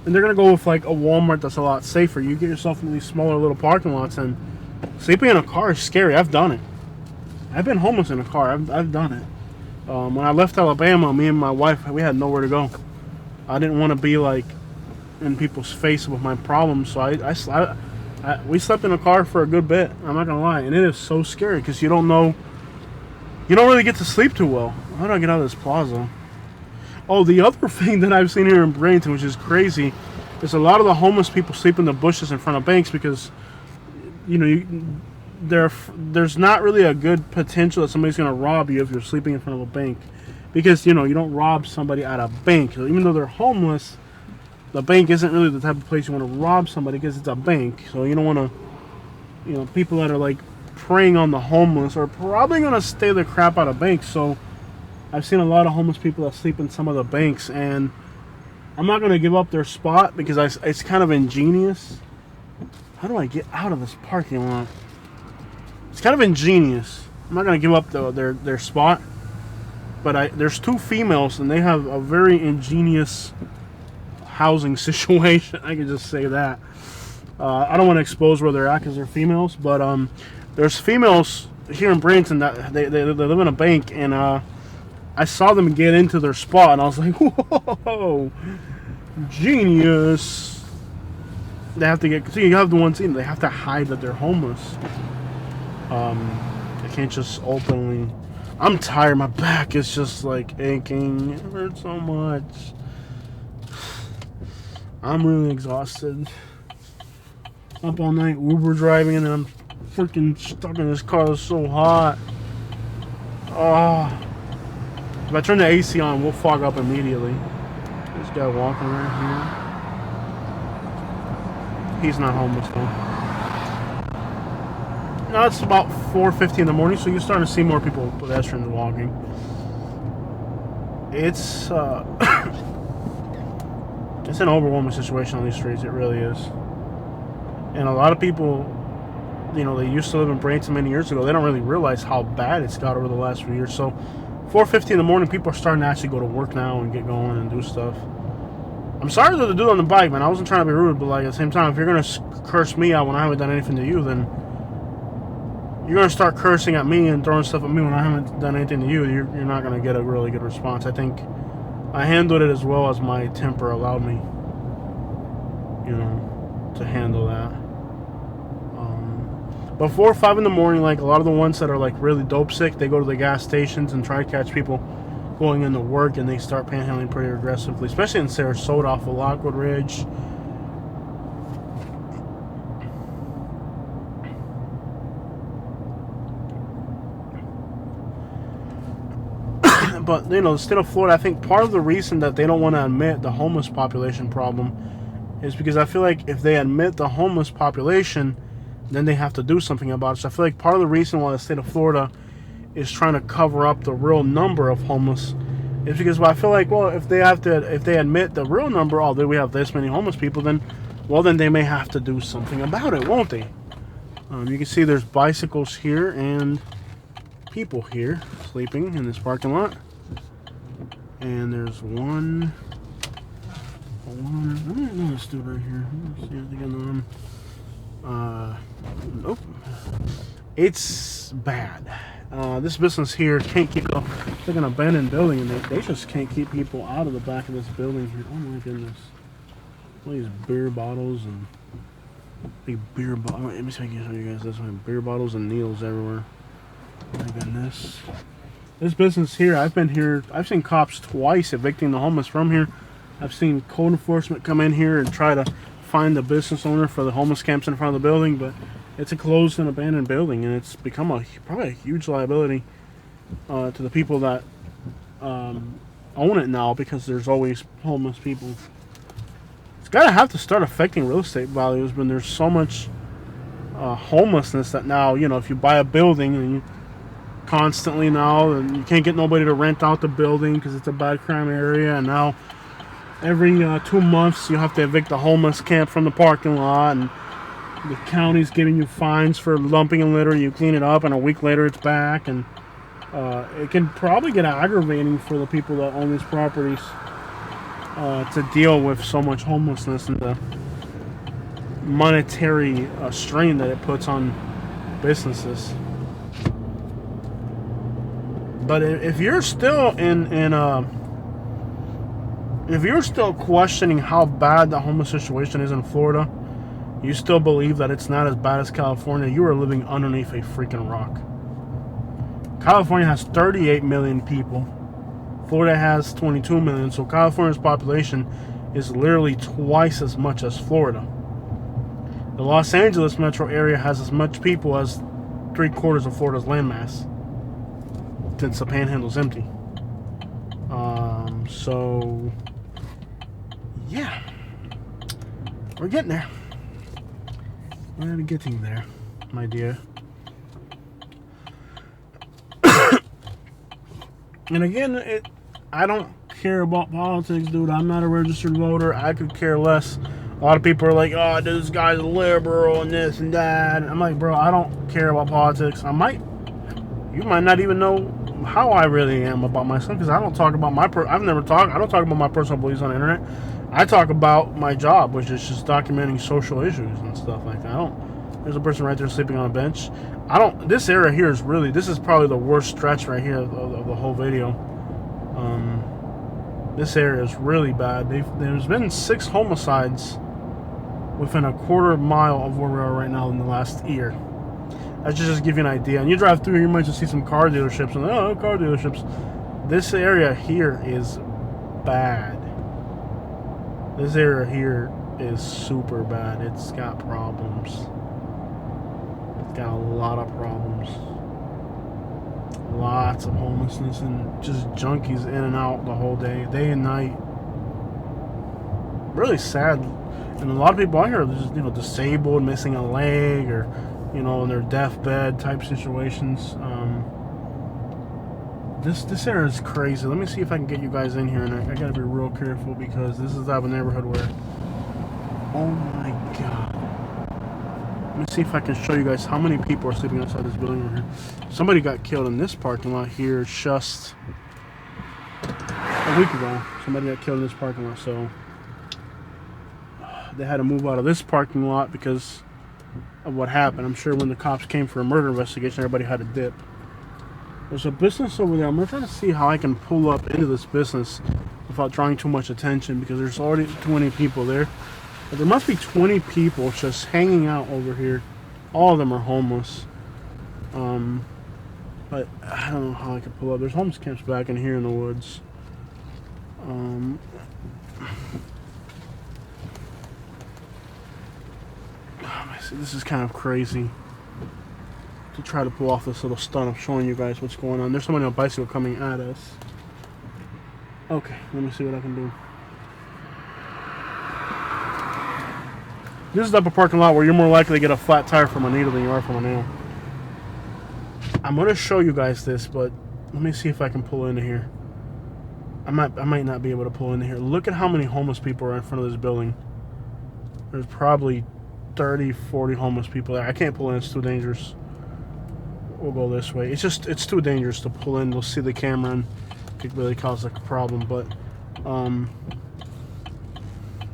And they're going to go with, like, a Walmart that's a lot safer. You get yourself in these smaller little parking lots, and sleeping in a car is scary. I've done it. I've been homeless in a car. I've done it. When I left Alabama, me and my wife, we had nowhere to go. I didn't want to be, like, in people's face with my problems, so we slept in a car for a good bit. I'm not gonna lie, and it is so scary because you don't know. You don't really get to sleep too well. How do I get out of this plaza? Oh, the other thing that I've seen here in Bradenton, which is crazy, There's a lot of the homeless people sleep in the bushes in front of banks because, you know, there's not really a good potential that somebody's going to rob you if you're sleeping in front of a bank. Because, you know, you don't rob somebody at a bank. Even though they're homeless, the bank isn't really the type of place you want to rob somebody because it's a bank. So you don't want to, you know, people that are like preying on the homeless are probably going to stay the crap out of banks. So I've seen a lot of homeless people that sleep in some of the banks, and I'm not going to give up their spot because it's kind of ingenious. How do I get out of this parking lot? It's kind of ingenious. I'm not going to give up their spot. But there's two females, and they have a very ingenious housing situation. I can just say that. I don't want to expose where they're at because they're females. But there's females here in Bradenton that they live in a bank, and I saw them get into their spot, and I was like, whoa, genius. They have to get, so you have the ones in, they have to hide that they're homeless. They can't just openly. I'm tired, my back is just like aching. It hurts so much. I'm really exhausted. Up all night Uber driving, and then I'm freaking stuck in this car. It's so hot. If I turn the AC on, we'll fog up immediately. This guy walking right here. He's not homeless though. Now it's about 4:50 in the morning, so you're starting to see more people, pedestrians walking. It's it's an overwhelming situation on these streets. It really is. And a lot of people, you know, they used to live in Bradenton many years ago. They don't really realize how bad it's got over the last few years. So 4:50 in the morning, people are starting to actually go to work now and get going and do stuff. I'm sorry to the dude on the bike, man. I wasn't trying to be rude, but like at the same time, if you're gonna curse me out when I haven't done anything to you, then you're going to start cursing at me and throwing stuff at me when I haven't done anything to you. You're not going to get a really good response. I think I handled it as well as my temper allowed me, you know, to handle that. But 4 or 5 in the morning, like a lot of the ones that are like really dope sick, they go to the gas stations and try to catch people going into work, and they start panhandling pretty aggressively, especially in Sarasota off of Lockwood Ridge. But, you know, the state of Florida, I think part of the reason that they don't want to admit the homeless population problem is because I feel like if they admit the homeless population, then they have to do something about it. So I feel like part of the reason why the state of Florida is trying to cover up the real number of homeless is because, well, I feel like, well, if they admit the real number, although we have this many homeless people, then they may have to do something about it, won't they? You can see there's bicycles here and people here sleeping in this parking lot. And there's one. I don't know this dude right here. Let's see if they get on. Nope. It's bad. This business here can't keep. It's like an abandoned building, and they just can't keep people out of the back of this building here. Oh my goodness! All these beer bottles and big beer bottle. Let me see if I can show you guys this one. Beer bottles and needles everywhere. Oh my goodness. This business here, I've been here, I've seen cops twice evicting the homeless from here. I've seen code enforcement come in here and try to find the business owner for the homeless camps in front of the building, but it's a closed and abandoned building, and it's become probably a huge liability to the people that own it now, because there's always homeless people. It's got to have to start affecting real estate values when there's so much homelessness that now, you know, if you buy a building and you constantly now, and you can't get nobody to rent out the building because it's a bad crime area, and now every 2 months you have to evict the homeless camp from the parking lot, and the county's giving you fines for lumping and litter. You clean it up, and a week later it's back, and it can probably get aggravating for the people that own these properties to deal with so much homelessness and the monetary strain that it puts on businesses. But if you're still if you're still questioning how bad the homeless situation is in Florida, you still believe that it's not as bad as California, you are living underneath a freaking rock. California has 38 million people. Florida has 22 million. So California's population is literally twice as much as Florida. The Los Angeles metro area has as much people as 3/4 of Florida's landmass, since the Panhandle's empty. So yeah, we're getting there. We're getting there, my dear. And again, I don't care about politics, dude. I'm not a registered voter. I could care less. A lot of people are like, oh, this guy's a liberal and this and that. I'm like, bro, I don't care about politics. You might not even know how I really am about myself, because I don't talk about I don't talk about my personal beliefs on the internet. I talk about my job, which is just documenting social issues and stuff like that. There's a person right there sleeping on a bench. This area here this is probably the worst stretch right here of the whole video. This area is really bad. There's been 6 homicides within a quarter mile of where we are right now in the last year. That should just give you an idea. And you drive through here, you might just see some car dealerships. And car dealerships. This area here is bad. This area here is super bad. It's got problems. It's got a lot of problems. Lots of homelessness and just junkies in and out the whole day and night. Really sad. And a lot of people out here are just, disabled, missing a leg, or, in their deathbed type situations. This area is crazy. Let me see if I can get you guys in here, and I gotta be real careful, because this is the type of neighborhood where, oh my god. Let me see if I can show you guys how many people are sleeping outside this building right here. Somebody got killed in this parking lot here just a week ago. Somebody got killed in this parking lot, so they had to move out of this parking lot because of what happened. I'm sure when the cops came for a murder investigation, everybody had to dip. There's a business over there. I'm going to try to see how I can pull up into this business without drawing too much attention, because there's already 20 people there. But there must be 20 people just hanging out over here. All of them are homeless. But I don't know how I can pull up. There's homeless camps back in here in the woods. This is kind of crazy to try to pull off this little stunt of showing you guys what's going on. There's somebody on a bicycle coming at us. Okay, let me see what I can do. This is the type of parking lot where you're more likely to get a flat tire from a needle than you are from a nail. I'm going to show you guys this, but let me see if I can pull into here. I might not be able to pull into here. Look at how many homeless people are in front of this building. There's probably 30, 40 homeless people there. I can't pull in. It's too dangerous. We'll go this way. It's too dangerous to pull in. They'll see the camera and it could really cause a problem. But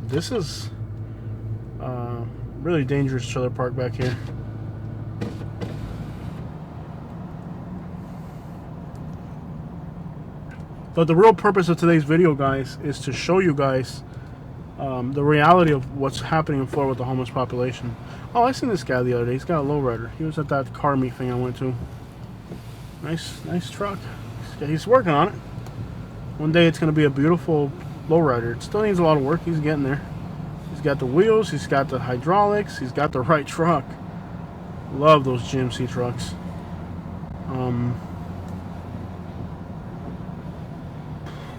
this is really dangerous trailer park back here. But the real purpose of today's video, guys, is to show you guys the reality of what's happening in Florida with the homeless population. Oh, I seen this guy the other day. He's got a lowrider. He was at that car meet thing I went to. Nice truck. He's working on it. One day it's going to be a beautiful lowrider. It still needs a lot of work. He's getting there. He's got the wheels. He's got the hydraulics. He's got the right truck. Love those GMC trucks.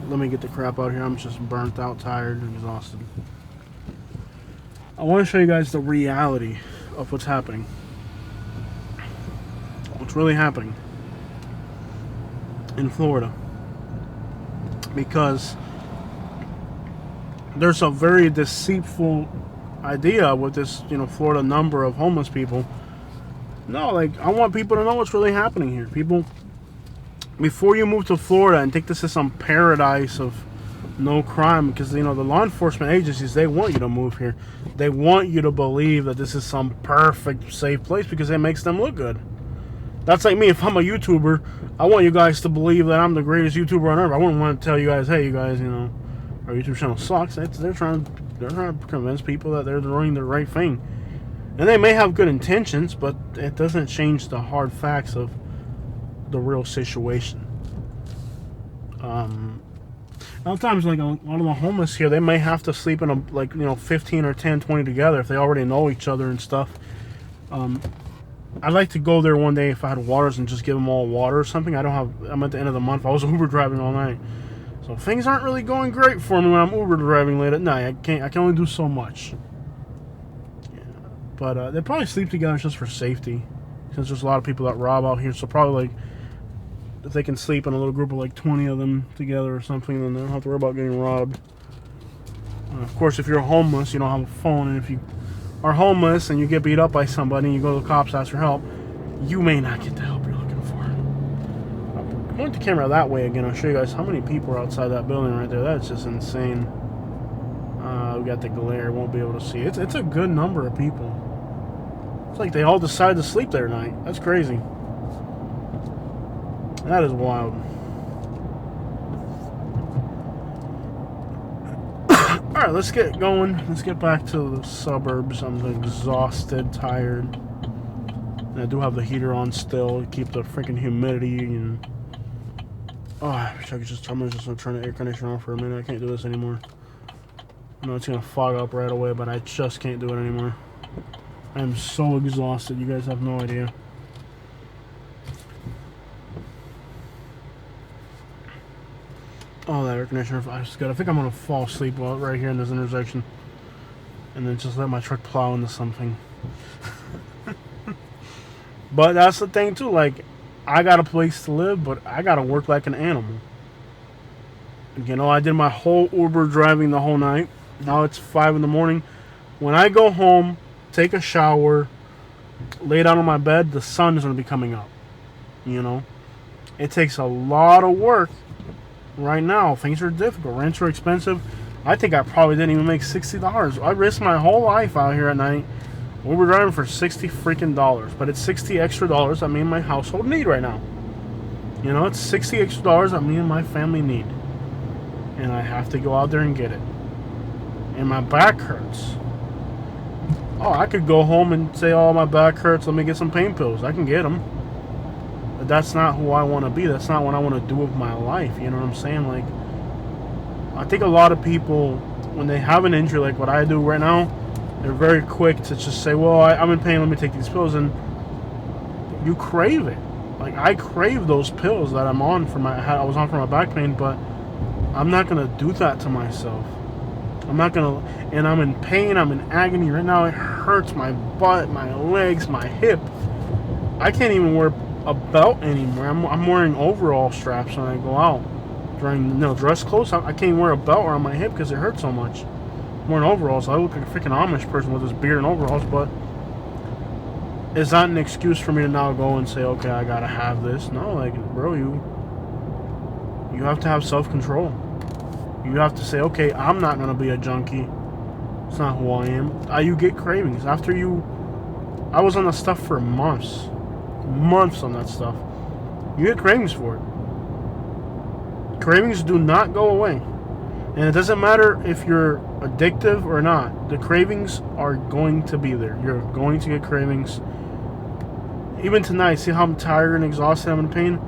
Let me get the crap out here. I'm just burnt out, tired, and exhausted. I want to show you guys the reality of what's happening. What's really happening in Florida. Because there's a very deceitful idea with this, Florida number of homeless people. No, I want people to know what's really happening here. People, before you move to Florida and think this is some paradise of no crime, because the law enforcement agencies, they want you to move here. They want you to believe that this is some perfect safe place because it makes them look good. That's like me. If I'm a YouTuber, I want you guys to believe that I'm the greatest YouTuber on earth. I wouldn't want to tell you guys, hey, you guys, our YouTube channel sucks. They're trying to convince people that they're doing the right thing, and they may have good intentions, but it doesn't change the hard facts of the real situation. Sometimes, like, a lot of the homeless here, they may have to sleep in, 15 or 10, 20 together if they already know each other and stuff. I'd like to go there one day if I had waters and just give them all water or something. I'm at the end of the month. I was Uber driving all night. So things aren't really going great for me when I'm Uber driving late at night. I can only do so much. Yeah. But they probably sleep together just for safety. Since there's a lot of people that rob out here. So probably, like, if they can sleep in a little group of like 20 of them together or something, then they don't have to worry about getting robbed. Of course, if you're homeless, you don't have a phone, and if you are homeless and you get beat up by somebody and you go to the cops ask for help, you may not get the help you're looking for. I'll point the camera that way again. I'll show you guys how many people are outside that building right there. That's just insane. We got the glare, won't be able to see. It's a good number of people. It's like they all decide to sleep there tonight. That's crazy. That is wild. Alright, let's get going. Let's get back to the suburbs. I'm exhausted, tired. And I do have the heater on still to keep the freaking humidity. And I wish I could just turn the air conditioner on for a minute. I can't do this anymore. I know it's going to fog up right away, but I just can't do it anymore. I am so exhausted. You guys have no idea. Oh, that air conditioner is good. I think I'm going to fall asleep right here in this intersection. And then just let my truck plow into something. But that's the thing, too. Like, I got a place to live, but I got to work like an animal. You know, I did my whole Uber driving the whole night. Now it's 5 in the morning. When I go home, take a shower, lay down on my bed, the sun is going to be coming up. You know? It takes a lot of work. Right now, things are difficult. Rents are expensive. I think I probably didn't even make $60. I risked my whole life out here at night. We were driving for $60 freaking dollars, but it's $60 extra dollars that me and my household need right now. You know, it's $60 extra dollars that me and my family need, and I have to go out there and get it. And my back hurts. Oh, I could go home and say, "Oh, my back hurts. Let me get some pain pills." I can get them. But that's not who I want to be. That's not what I want to do with my life. You know what I'm saying? Like, I think a lot of people, when they have an injury like what I do right now, they're very quick to just say, "Well, I'm in pain. Let me take these pills." And you crave it. Like, I crave those pills that I'm on I was on for my back pain, but I'm not gonna do that to myself. I'm not gonna. And I'm in pain. I'm in agony right now. It hurts my butt, my legs, my hip. I can't even wear a belt anymore. I'm wearing overall straps when I go out during dress clothes. I can't wear a belt around my hip because it hurts so much. I'm wearing overalls. I look like a freaking Amish person with this beard and overalls, but it's not an excuse for me to now go and say, "Okay, I gotta have this." No, like, bro, you have to have self-control. You have to say, "Okay, I'm not gonna be a junkie. It's not who I am." You get cravings I was on the stuff for months on that stuff. You get cravings for it. Cravings do not go away. And it doesn't matter if you're addictive or not. The cravings are going to be there. You're going to get cravings. Even tonight, see how I'm tired and exhausted, I'm in pain?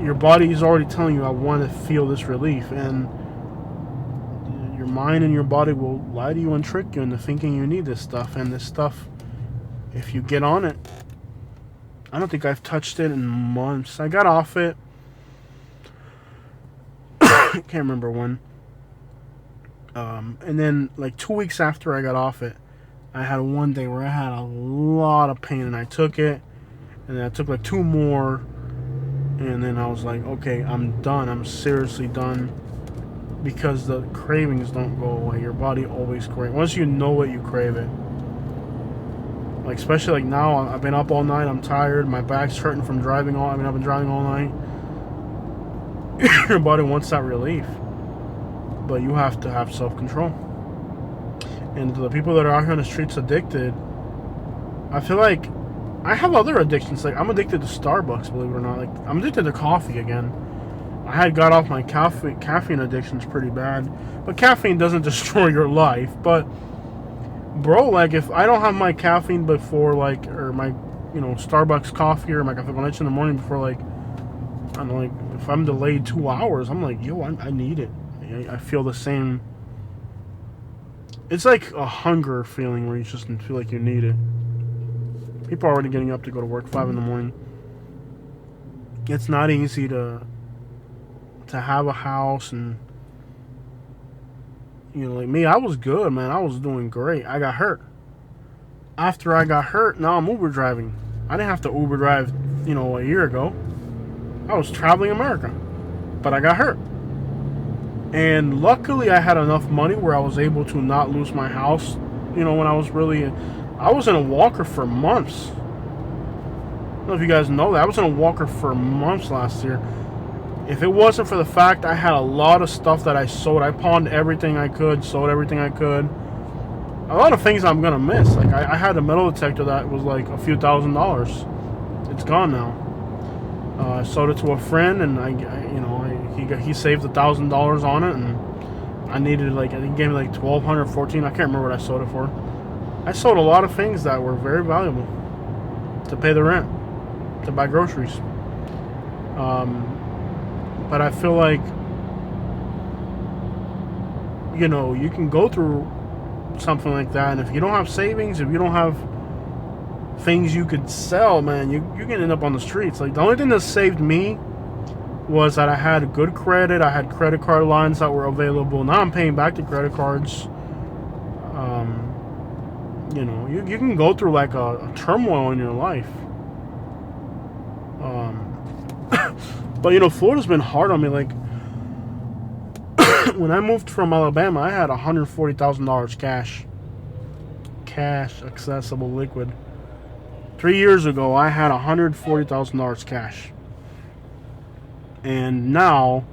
Your body is already telling you, "I want to feel this relief." And your mind and your body will lie to you and trick you into thinking you need this stuff. And this stuff, if you get on it, I don't think I've touched it in months. I got off it. I can't remember when. And then, like, 2 weeks after I got off it, I had one day where I had a lot of pain, and I took it. And then I took, like, 2 more. And then I was like, okay, I'm done. I'm seriously done. Because the cravings don't go away. Your body always craves. Once you know it, you crave it. Like, especially like now, I've been up all night. I'm tired. My back's hurting from driving I've been driving all night. Your body wants that relief, but you have to have self-control. And the people that are out here on the streets addicted, I feel like I have other addictions. Like, I'm addicted to Starbucks, believe it or not. Like, I'm addicted to coffee again. I had got off my caffeine addictions pretty bad, but caffeine doesn't destroy your life. But bro, like, if I don't have my caffeine before, like, or my, Starbucks coffee or my cafe con leche in the morning before, like, I don't know, like, if I'm delayed 2 hours, I'm like, yo, I need it. I feel the same. It's like a hunger feeling where you just feel like you need it. People are already getting up to go to work 5 in the morning. It's not easy to have a house, and like me, I was good, man. I was doing great. I got hurt. After I got hurt, now I'm Uber driving. I didn't have to Uber drive, a year ago. I was traveling America, but I got hurt. And luckily, I had enough money where I was able to not lose my house. When I was in a walker for months. I don't know if you guys know that. I was in a walker for months last year. If it wasn't for the fact I had a lot of stuff that I sold, I pawned everything I could, sold everything I could. A lot of things I'm gonna miss. Like I had a metal detector that was like a few $1,000s. It's gone now. I sold it to a friend, and he saved $1,000 on it, and I needed he gave me like $1,200, $1,400. I can't remember what I sold it for. I sold a lot of things that were very valuable to pay the rent, to buy groceries. But I feel like, you can go through something like that, and if you don't have savings, if you don't have things you could sell, man, you can end up on the streets. Like, the only thing that saved me was that I had good credit. I had credit card lines that were available. Now I'm paying back the credit cards. You can go through like a turmoil in your life. But Florida's been hard on me. Like when I moved from Alabama, I had $140,000 cash, accessible, liquid. 3 years ago, I had $140,000 cash. And now,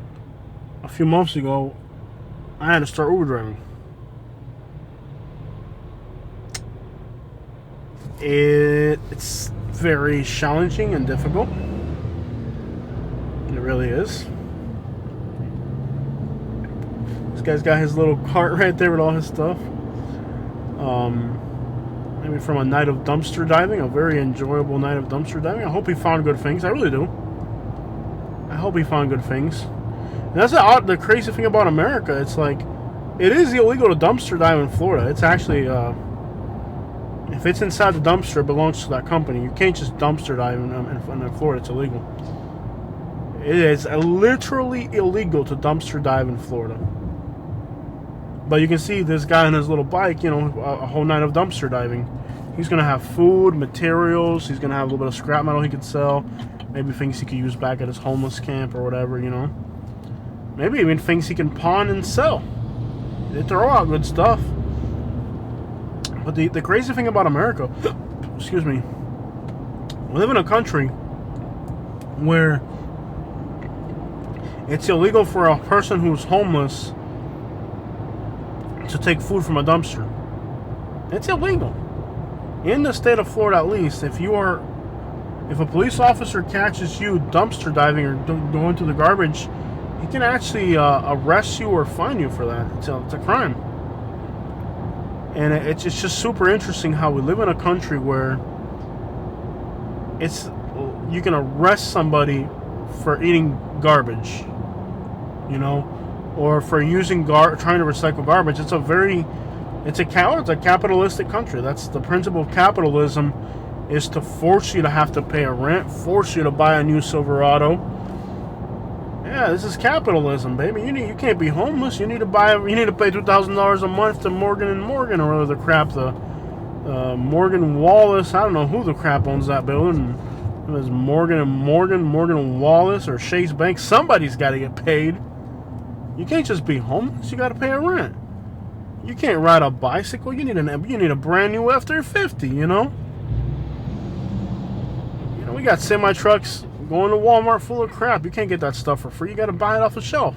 a few months ago, I had to start Uber driving. It's very challenging and difficult. It really is. This guy's got his little cart right there with all his stuff. Maybe from a night of dumpster diving, a very enjoyable night of dumpster diving. I hope he found good things. I really do. I hope he found good things. And that's the crazy thing about America. It's like, it is illegal to dumpster dive in Florida. It's actually, if it's inside the dumpster, it belongs to that company. You can't just dumpster dive in Florida. It's illegal. It is literally illegal to dumpster dive in Florida. But you can see this guy on his little bike, a whole night of dumpster diving. He's going to have food, materials. He's going to have a little bit of scrap metal he could sell. Maybe things he could use back at his homeless camp or whatever, Maybe even things he can pawn and sell. They throw out good stuff. But the crazy thing about America, excuse me, we live in a country where it's illegal for a person who's homeless to take food from a dumpster. It's illegal. In the state of Florida, at least, if a police officer catches you dumpster diving or going to the garbage, he can actually arrest you or fine you for that. It's a crime. And it's just super interesting how we live in a country where you can arrest somebody for eating garbage, or for using trying to recycle garbage. It's a capitalistic country. That's the principle of capitalism, is to force you to have to pay a rent, force you to buy a new Silverado. Yeah, this is capitalism, baby. You can't be homeless. You need to pay $2,000 a month to Morgan & Morgan, or whatever the crap, the Morgan Wallace. I don't know who the crap owns that building. It was Morgan Wallace, or Chase Bank. Somebody's got to get paid. You can't just be homeless. You got to pay a rent. You can't ride a bicycle. You need a brand new F-350. We got semi trucks going to Walmart full of crap. You can't get that stuff for free. You got to buy it off the shelf.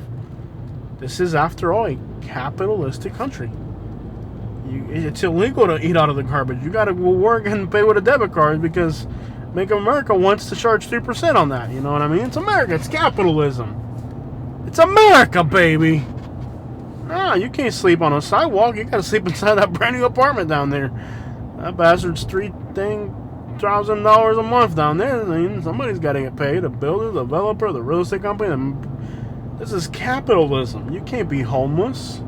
This is, after all, a capitalistic country. It's illegal to eat out of the garbage. You got to go work and pay with a debit card, because Make America wants to charge 3% on that. You know what I mean? It's America. It's capitalism. It's America, baby. You can't sleep on a sidewalk. You got to sleep inside that brand new apartment down there. That bastard's $3,000 a month down there. I mean, somebody's got to get paid. The builder, the developer, the real estate company, This is capitalism. You can't be homeless.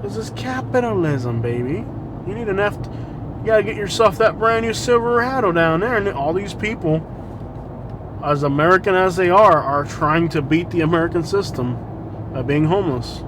This is capitalism, baby. You need an you gotta get yourself that brand new Silverado down there, and all these people, as American as they are trying to beat the American system by being homeless.